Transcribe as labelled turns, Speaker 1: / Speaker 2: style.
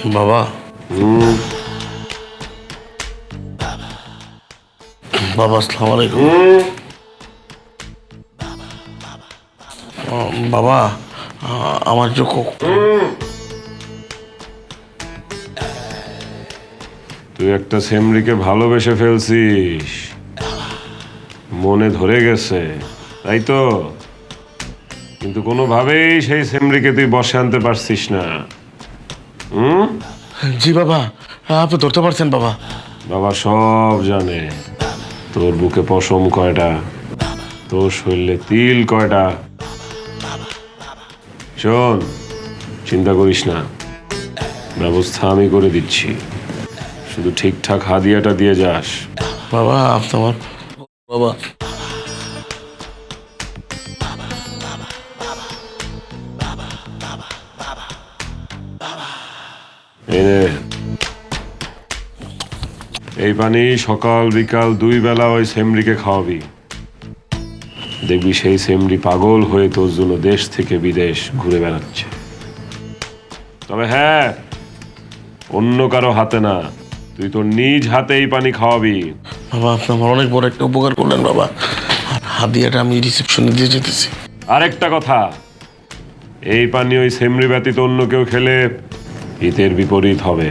Speaker 1: বাবা বাবা আসসালামু আলাইকুম। বাবা আমার যে
Speaker 2: তুই একটা সেমরিকে ভালোবেসে ফেলছিস, মনে ধরে গেছে তাই তো, কিন্তু কোনোভাবেই সেই সেমরিকে তুই বসে আনতে পারছিস না।
Speaker 1: জি বাবা, আপনি ধরতে পারছেন বাবা।
Speaker 2: বাবা সব জানে, তোর বুকে পশম কয়টা, তোর শরীরে তিল কয়টা। শোন, চিন্তা করিস না, ব্যবস্থা আমি করে দিচ্ছি, শুধু ঠিকঠাক হাদিয়াটা দিয়ে যাস।
Speaker 1: বাবা আপনি আমার বাবা।
Speaker 2: এই নে, এই পানি সকাল বিকাল 2 বেলা ওই সেমরিকে খাওয়াবি। দেখবি সেই সেমরি পাগল হয়ে তোর জন্য দেশ থেকে বিদেশ ঘুরে বেড়াচ্ছে। তবে হ্যাঁ, অন্য কারো হাতে না, তুই তোর নিজ হাতে এই পানি খাওয়াবি।
Speaker 1: বাবা আপনি আমার অনেক বড় একটা উপকার করলেন বাবা। হাদিয়াটা আমি রিসেপশনে দিয়ে যেতেছি।
Speaker 2: আরেকটা কথা, এই পানি ওই সেমরি ব্যতীত অন্য কেউ খেলে হিতের বিপরীত হবে।